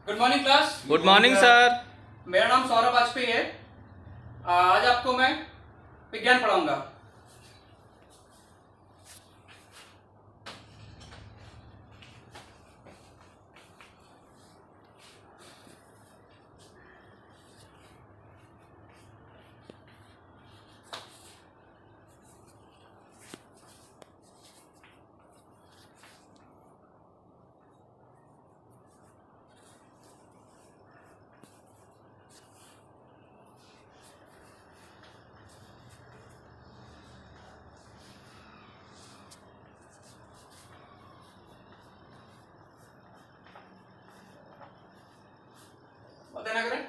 Good morning class. Good morning sir. मेरा नाम सौरभ वाजपेयी है। आज आपको मैं विज्ञान पढ़ाऊंगा। बताना करें।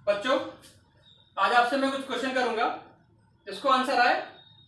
बच्चों, आज आपसे मैं कुछ क्वेश्चन करूंगा। जिसको आंसर आए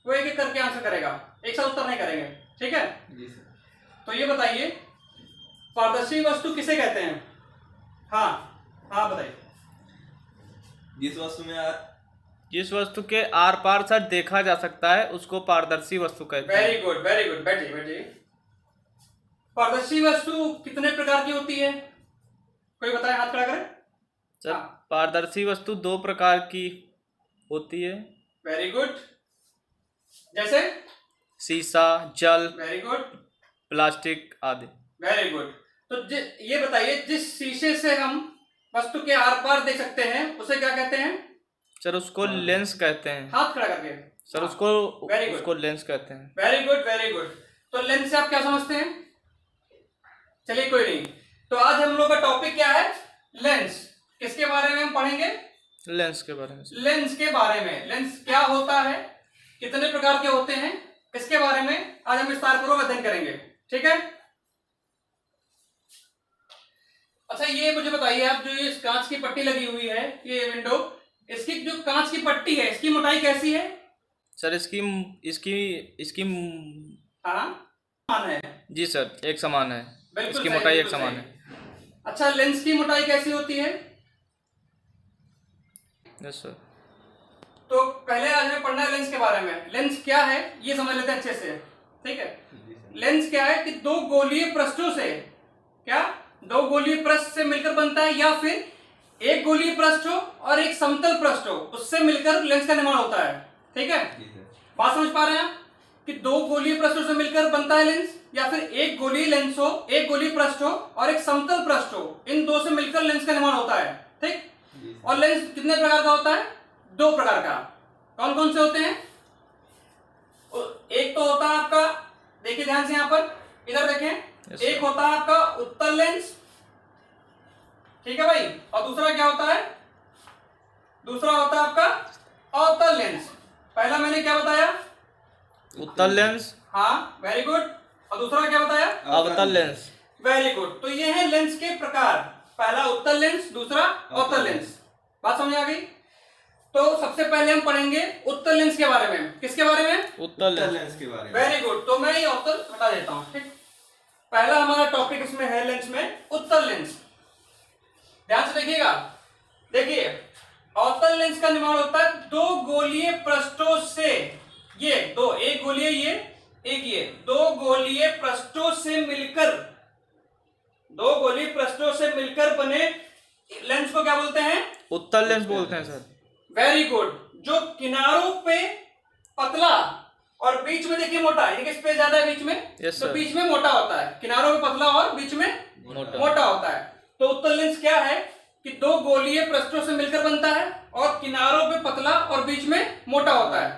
वो एक एक करके आंसर करेगा, एक साथ उत्तर नहीं करेंगे, ठीक है? जी सर। तो ये बताइए, पारदर्शी वस्तु किसे कहते हैं? हाँ हाँ बताइए। जिस वस्तु के आर पार सर देखा जा सकता है उसको पारदर्शी वस्तु कहते हैं। वेरी गुड वेरी गुड, बैठिए बैठिए। पारदर्शी वस्तु कितने प्रकार की होती है? कोई बताए, हाथ खड़ा करें। सर हाँ। पारदर्शी वस्तु दो प्रकार की होती है। Very good. जैसे? शीशा, जल, वेरी गुड, प्लास्टिक आदि। Very good. तो ये बताइए, जिस शीशे से हम वस्तु के आर पार देख सकते हैं उसे क्या कहते हैं? सर उसको लेंस कहते हैं। हाथ खड़ा करके। सर हाँ। उसको Very good. उसको लेंस कहते हैं। Very good very good. तो लेंस से आप क्या समझते हैं? चलिए कोई नहीं। तो आज हम लोग का टॉपिक क्या है? लेंस। किसके बारे में हम पढ़ेंगे? लेंस के बारे में। लेंस के बारे में। लेंस क्या होता है, कितने प्रकार के होते हैं, इसके बारे में आज हम विस्तारपूर्वक अध्ययन करेंगे, ठीक है? अच्छा, ये मुझे बताइए, आप जो ये कांच की पट्टी लगी हुई है, ये विंडो, इसकी जो कांच की पट्टी है इसकी मोटाई कैसी है? सर इसकी इसकी इसकी हाँ, समान है। जी सर, एक समान है। बिल्कुल इसकी सही, मोटाई एक बिल्कुल समान सही। है। अच्छा, लेंस की मोटाई कैसी होती है? Yes sir. तो पहले आज हमें पढ़ना है लेंस के बारे में। लेंस क्या है ये समझ लेते हैं अच्छे से, ठीक है? लेंस क्या है कि दो गोलीय पृष्ठों से, क्या दो गोलीय पृष्ठ से मिलकर बनता है, या फिर एक गोलीय पृष्ठ हो और एक समतल पृष्ठ हो, उससे मिलकर लेंस का निर्माण होता है, ठीक है? बात समझ पा रहे हैं आप कि दो गोलीय पृष्ठों से मिलकर बनता है लेंस, या फिर एक गोलीय लेंस हो, एक गोलीय पृष्ठ हो और एक समतल पृष्ठ हो, इन दो से मिलकर लेंस का निर्माण होता है, ठीक? और लेंस कितने प्रकार का होता है? दो प्रकार का। कौन कौन से होते हैं? एक तो होता है आपका, देखिए ध्यान से यहां पर, इधर देखें। एक होता है आपका उत्तल लेंस, ठीक है भाई, और दूसरा क्या होता है? दूसरा होता है आपका अवतल लेंस। पहला मैंने क्या बताया? उत्तल लेंस। हाँ, वेरी गुड। और दूसरा क्या बताया? अवतल लेंस। Very good. तो ये है लेंस के प्रकार, पहला उत्तल लेंस, दूसरा अवतल लेंस। बात समझ आ गई? तो सबसे पहले हम पढ़ेंगे उत्तल लेंस के बारे में। किसके बारे में? उत्तल लेंस के बारे में। Very good. तो मैं ये अवतल हटा देता हूं, ठीक? पहला हमारा टॉपिक इसमें है लेंस में उत्तल लेंस। ध्यान से देखिएगा। देखिए, अवतल लेंस का निर्माण होता है दो गोलीय पृष्ठों से, ये दो, एक गोलीय ये, एक ये, दो गोलीय पृष्ठों से मिलकर, दो गोलीय पृष्ठों से मिलकर बने लेंस को क्या बोलते हैं? उत्तल लेंस बोलते हैं सर। Very good. जो किनारों पे पतला और बीच में देखिए मोटा, यानी कि स्पेस ज्यादा है बीच में, yes, तो बीच में मोटा होता है। किनारों पे पतला और बीच में मोटा होता है। तो उत्तल लेंस क्या है कि दो गोलीय पृष्ठों से मिलकर बनता है और किनारों पे पतला और बीच में मोटा होता है।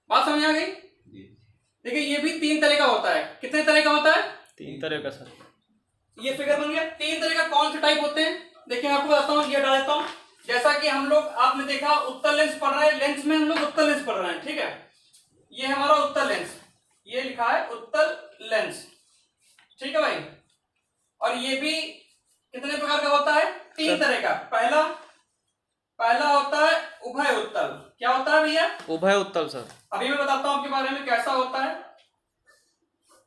बात समझ आ गई? देखिए, ये भी तीन तरह का होता है। कितने तरह का होता है? तीन तरह का सर। ये फिगर बन गया। तीन तरह का कौन से टाइप होते हैं? देखिए मैं आपको बताता हूँ, ये हटा देता हूँ। जैसा कि हम लोग, आपने देखा उत्तल लेंस पढ़ रहे हैं, लेंस में हम लोग उत्तल लेंस पढ़ रहे हैं, ठीक है? ये है हमारा उत्तल लेंस, ये लिखा है उत्तल लेंस, ठीक है भाई। और ये भी कितने प्रकार का होता है? 3 तरह का। पहला होता है उभय उत्तल। क्या होता है भैया? उभय उत्तल सर। अभी मैं बताता हूं आपके बारे में कैसा होता है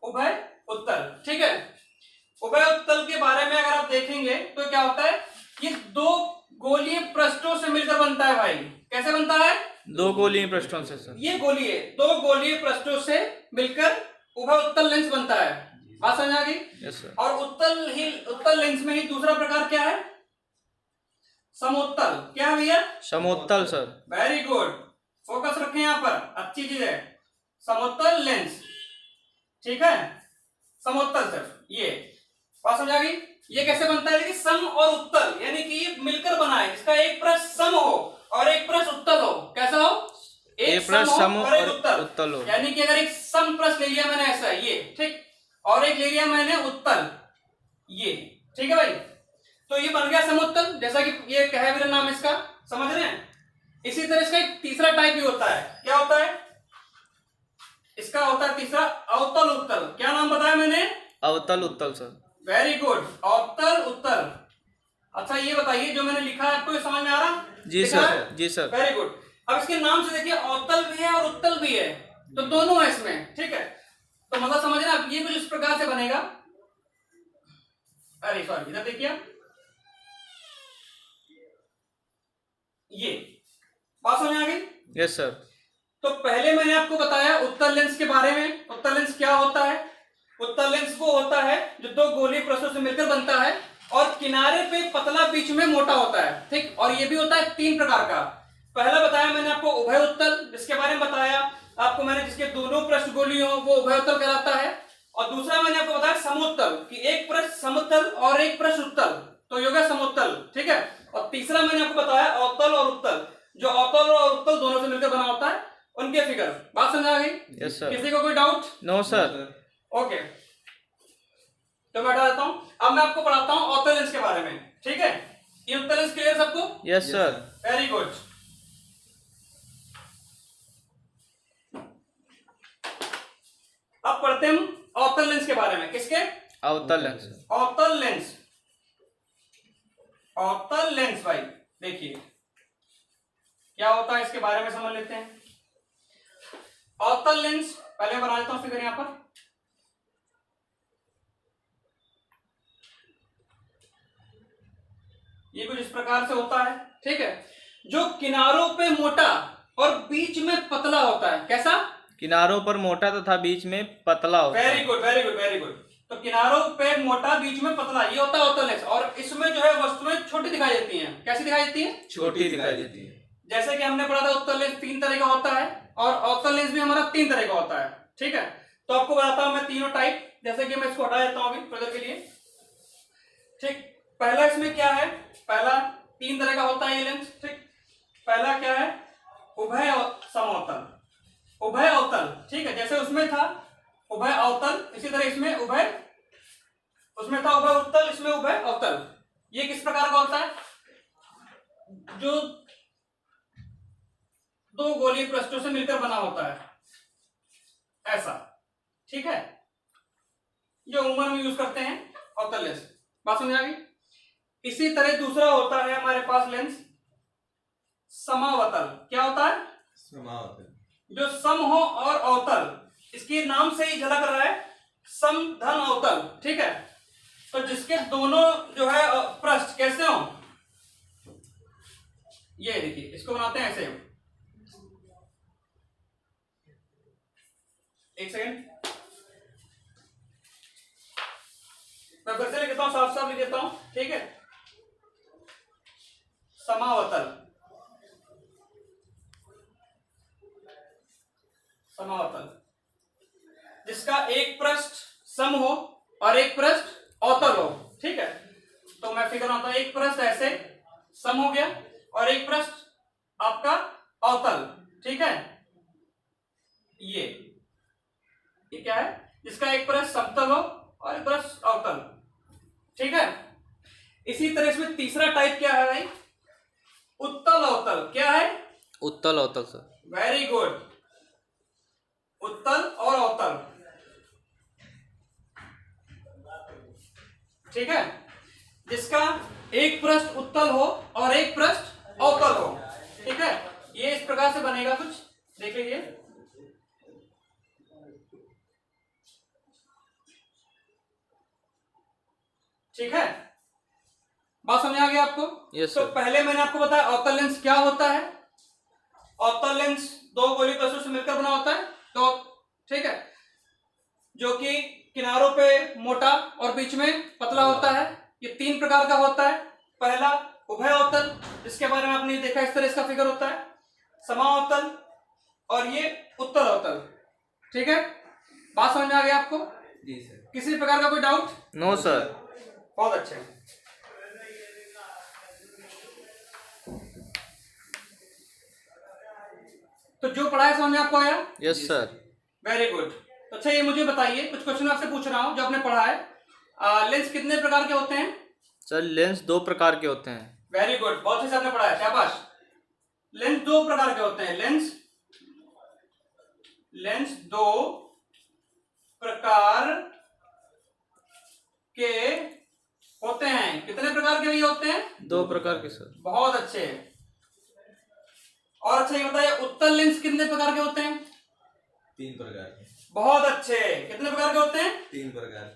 उभय उत्तल, ठीक है। उभय उत्तल के बारे में अगर आप देखेंगे तो क्या होता है, ये 2 गोलीय पृष्ठों से मिलकर बनता है भाई। कैसे बनता है? 2 गोलीय पृष्ठों से सर। ये गोलीय 2 गोलीय पृष्ठों से मिलकर उभय उत्तल लेंस बनता है। बात समझ आ गई? Yes sir. और उत्तल लेंस में ही दूसरा प्रकार क्या है? समोत्तल। क्या है भैया? समोत्तल सर। वेरी गुड, फोकस रखें यहां पर, अच्छी चीज है। समोत्तल लेंस, ठीक है, समोत्तल सर। ये बात समझ आ गई? ये कैसे बनता है? देखिए, सम और उत्तल, यानी कि ये मिलकर बना है। इसका एक पृष्ठ सम हो और एक पृष्ठ उत्तल हो। कैसा हो? एक पृष्ठ सम सम हो और एक उत्तल हो। यानी कि अगर एक सम पृष्ठ ले लिया मैंने ऐसा, ये ठीक, और एक ले लिया मैंने उत्तल, ये, ठीक है भाई। तो ये बन गया समोत्तल, जैसा कि ये क्या है मेरा नाम इसका, समझ रहे हैं? इसी तरह इसका एक तीसरा टाइप भी होता है। क्या होता है? इसका होता है तीसरा अवतल उत्तल। क्या नाम बताया मैंने? अवतल उत्तल सर। वेरी गुड, अवतल उत्तल। अच्छा ये बताइए, जो मैंने लिखा है आपको ये समझ में आ रहा? जी सर, जी सर। Very good. अब इसके नाम से देखिए, अवतल भी है और उत्तल भी है, तो दोनों है इसमें, ठीक है। तो मतलब समझना, ये कुछ इस प्रकार से बनेगा। अरे सॉरी, इधर देखिए, ये बात समझ आ गई? Yes sir. तो पहले मैंने आपको बताया उत्तल लेंस के बारे में। उत्तल लेंस क्या होता है? उत्तल लेंस वो होता है जो 2 गोलीय पृष्ठों से मिलकर बनता है और किनारे पे पतला, बीच में मोटा होता है, ठीक। और ये भी होता है 3 प्रकार का। पहला बताया मैंने आपको उभय उत्तल, जिसके बारे में बताया आपको मैंने, जिसके दोनों पृष्ठ गोली हो वो उभय उत्तल कहलाता है। और दूसरा मैंने आपको बताया समोत्तल, कि एक पृष्ठ समतल और एक पृष्ठ उत्तल, तो ये हो गया समोत्तल, ठीक है। और तीसरा मैंने आपको बताया अवतल और उत्तल, जो अवतल और उत्तल दोनों से मिलकर बना होता है, उनके फिगर। बात समझ आ गई? Yes sir. किसी को कोई डाउट? No sir. ओके, तो मैं हटा देता हूं। अब मैं आपको पढ़ाता हूं अवतल लेंस के बारे में, ठीक है। ये उत्तल लेंस क्लियर सबको? Yes sir. Very good. अब पढ़ते हैं अवतल लेंस के बारे में। किसके? अवतल लेंस। अवतल लेंस। अवतल लेंस भाई देखिए क्या होता है, इसके बारे में समझ लेते हैं। अवतल लेंस पहले बना देता हूं फिगर यहां पर। ये कुछ इस प्रकार से होता है, ठीक है, जो किनारों पे मोटा और बीच में पतला होता है। कैसा? किनारों पर मोटा तथा बीच में पतला होता है। Very good, very good, very good. तो किनारों पे मोटा, बीच में पतला, ये होता है अवतल लेंस। और इसमें जो है वस्तुएं छोटी दिखाई देती हैं। कैसी दिखाई देती हैं? छोटी दिखाई देती है। जैसे कि हमने पढ़ा था उत्तल लेंस 3 तरह का होता है और अवतल लेंस भी हमारा 3 तरह का होता है, ठीक है। तो आपको बताता हूं मैं तीनों टाइप, जैसे कि मैं इसको हटा देता हूं अभी प्रदर्शन के लिए, ठीक। पहला इसमें क्या है? पहला 3 तरह का होता है ये लेंस, ठीक। पहला क्या है? उभय समअवतल, उभय अवतल, ठीक है। जैसे उसमें था उभय अवतल, इसी तरह इसमें उभय, उसमें था उभय उत्तल, इसमें उभय अवतल। ये किस प्रकार का होता है? जो 2 गोलीय पृष्ठों से मिलकर बना होता है, ऐसा, ठीक है, जो उम्र में यूज करते हैं अवतल लेंस। बात समझ आ गई? इसी तरह दूसरा होता है हमारे पास लेंस समावतल। क्या होता है? समावतल। जो सम हो और अवतल, इसके नाम से ही झलक रहा है, सम धन अवतल, ठीक है। तो जिसके दोनों जो है पृष्ठ कैसे हो, ये देखिए, इसको बनाते हैं ऐसे। एक सेकेंड, मैं फिर से लिख देता हूं, साफ साफ लिख देता हूं, ठीक है। समावतल, समावतल, जिसका एक पृष्ठ सम हो और एक पृष्ठ अवतल हो, ठीक है। तो मैं फिगर बनाता हूं, एक पृष्ठ ऐसे सम हो गया और एक पृष्ठ आपका अवतल, ठीक है। ये क्या है? जिसका एक पृष्ठ समतल हो और एक पृष्ठ अवतल, ठीक है। इसी तरह इसमें तीसरा टाइप क्या है भाई? उत्तल अवतल। क्या है? उत्तल अवतल सर। वेरी गुड, उत्तल और अवतल। ठीक है, जिसका एक पृष्ठ उत्तल हो और एक पृष्ठ अवतल हो। ठीक है, ये इस प्रकार से बनेगा कुछ, देख लीजिए। ठीक है, बात समझ आ गई आपको? यस तो सर। पहले मैंने आपको बताया अवतल लेंस क्या होता है। अवतल लेंस दो गोलीय प्रस्तुत से मिलकर बना होता है, तो ठीक है, जो कि किनारों पे मोटा और बीच में पतला होता है। ये तीन प्रकार का होता है। पहला उभय अवतल, जिसके बारे में आपने देखा, इस तरह इसका फिगर होता है, समाअवतल, और ये उत्तल अवतल। ठीक है, बात समझ में आ गई आपको? जी सर। किसी प्रकार का कोई डाउट? No sir. बहुत अच्छे। तो जो पढ़ा है समझ में आपको आया? Yes sir. Very good. तो अच्छा, ये मुझे बताइए, कुछ क्वेश्चन आपसे पूछ रहा हूं जो आपने पढ़ा है। लेंस कितने प्रकार के होते हैं? सर लेंस दो प्रकार के होते हैं। वेरी गुड, बहुत अच्छे से आपने पढ़ा है, शाबाश। लेंस दो प्रकार के होते हैं। लेंस दो प्रकार के होते हैं। कितने प्रकार के भी होते हैं? दो प्रकार के सर। बहुत अच्छे। और अच्छा ये बताइए, उत्तल लेंस कितने प्रकार के होते हैं? 3 प्रकार के। बहुत अच्छे। कितने प्रकार के होते हैं? 3 प्रकार।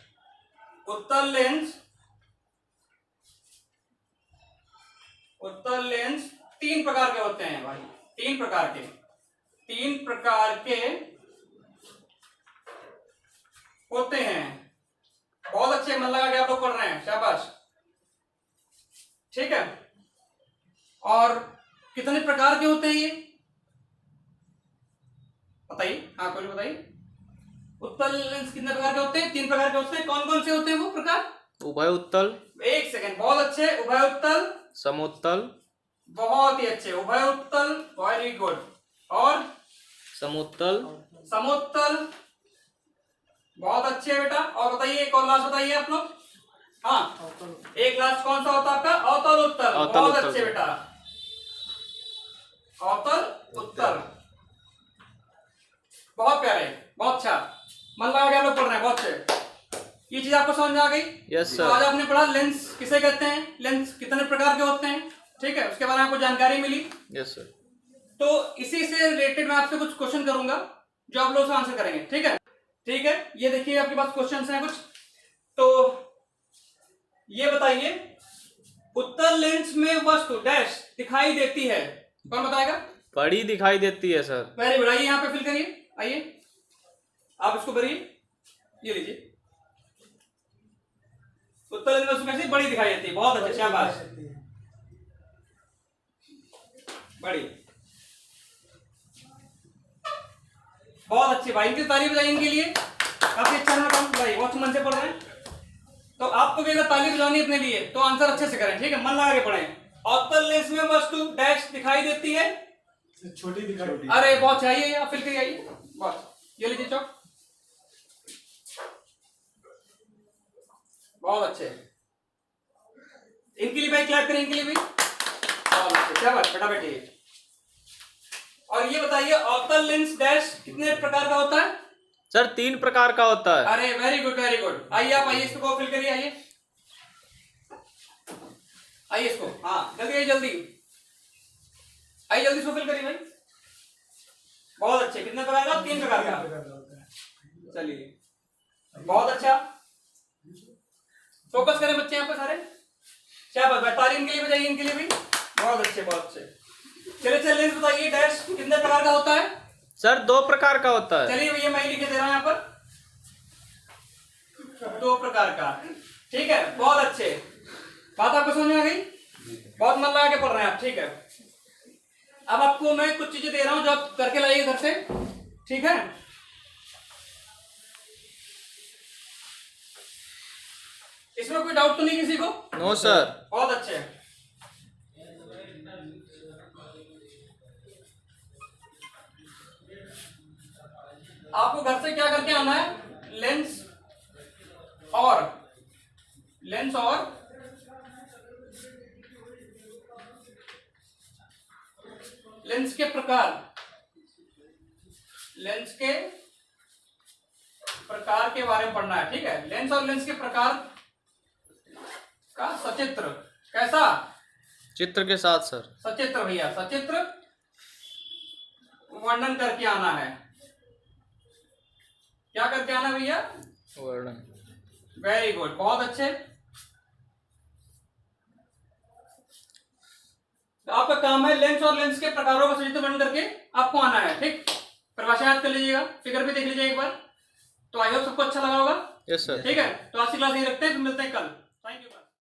उत्तल लेंस 3 प्रकार के होते हैं भाई, 3 प्रकार के होते हैं। बहुत अच्छे, मन लगा के आप लोग पढ़ रहे हैं, शाबाश। ठीक है, और कितने प्रकार के होते हैं ये बताइए? हाँ, कोई बताइए। उत्तल लेंस कितने प्रकार के होते हैं? 3 प्रकार के होते हैं। कौन कौन से होते हैं वो प्रकार? उभय उत्तल। एक सेकेंड, बहुत अच्छे। उभय उत्तल, समोत्तल। बहुत ही अच्छे। उभय उत्तल, वेरी गुड। और समोत्तल। समोत्तल, बहुत अच्छे बेटा। और बताइए, एक और लास्ट बताइए आप लोग। हाँ, एक लास्ट कौन सा होता है आपका? अवतल उत्तल। अवतल बहुत उत्तल। अच्छे बेटा, अवतल उत्तल, बहुत प्यारे, बहुत अच्छा। मन लगा के आप लोग पढ़ रहे हैं, बहुत अच्छे। ये चीज आपको समझ में आ गई? यस तो सर। आज आपने पढ़ा लेंस किसे कहते हैं, लेंस कितने प्रकार के होते हैं। ठीक है, उसके बारे में आपको जानकारी मिली। Yes sir. तो इसी से रिलेटेड मैं आपसे कुछ क्वेश्चन करूंगा जो आप लोग उसका आंसर करेंगे। ठीक है, ठीक है। ये देखिए आपके पास क्वेश्चंस हैं कुछ। तो ये बताइए, उत्तल लेंस में वस्तु डैश दिखाई देती है, कौन बताएगा? बड़ी दिखाई देती है सर। Very good. आइए यहाँ पे फिल करिए, आइए आप इसको भरिए, ये लीजिए। उत्तल लेंस में वस्तु कैसी बड़ी दिखाई देती है? बहुत अच्छे, शाबाश, बड़ी, बहुत अच्छे भाई। इनकी ताली बजाइए इनके लिए, काफी अच्छा है काम भाई, बहुत मन से पढ़ रहे हैं। तो आपको भी अगर ताली बजानी अपने लिए तो आंसर अच्छे से करें। ठीक है, मन लगा के पढ़ें। अवतल लेंस में वस्तु डैश दिखाई देती है, छोटी दिखाई। अरे बहुत चाहिए, आप फिल करिए, आइए बस, ये लीजिए चौक, बहुत अच्छे। इनके लिए भाई क्लैप करें, इनके लिए भी बहुत अच्छे, क्या बात, बेटा बैठिए। और ये बताइए, अवतल लेंस डैश कितने प्रकार का होता है? सर 3 प्रकार का होता है। अरे वेरी गुड, वेरी गुड। आइए आप, आइए इसको फिल करिए, आइए आइए इसको, हाँ जल्दी आइए, जल्दी आइए, जल्दी इसको फिल करिए भाई। बहुत अच्छे। कितने प्रकार का? 3 प्रकार का। चलिए, बहुत अच्छा। फोकस करें बच्चे यहाँ पे सारे, क्या बात है, ताली इनके लिए बजाइए, इनके लिए भी बहुत अच्छे, बहुत अच्छे। चलिए चलिए, लेंस बताइए, डैश कितने प्रकार का होता है? सर 2 प्रकार का होता है। चलिए भैया, मैं लिखे दे रहा हूं यहाँ पर, 2 प्रकार का। ठीक है, बहुत अच्छे। बात आपको समझ में आ गई? बहुत मन लगा के पढ़ रहे हैं आप। ठीक है, अब आपको मैं कुछ चीजें दे रहा हूं जो आप करके लाइए घर से। ठीक है, इसमें कोई डाउट तो नहीं किसी को? No sir. बहुत अच्छे। आपको घर से क्या करके आना है? लेंस और लेंस के प्रकार के बारे में पढ़ना है। ठीक है, लेंस और लेंस के प्रकार का सचित्र, कैसा? चित्र के साथ सर। सचित्र भैया, सचित्र वर्णन करके आना है। क्या करके आना भैया? वर्णन। वेरी गुड, बहुत अच्छे। तो आपका काम है लेंस और लेंस के प्रकारों का सचित्र वर्णन करके आपको आना है, ठीक। परिभाषा याद कर लीजिएगा, फिगर भी देख लीजिए एक बार। तो आई होप सबको अच्छा लगा होगा। Yes sir. ठीक है, तो आज की क्लास यही रखते हैं, फिर मिलते हैं कल। Thank you.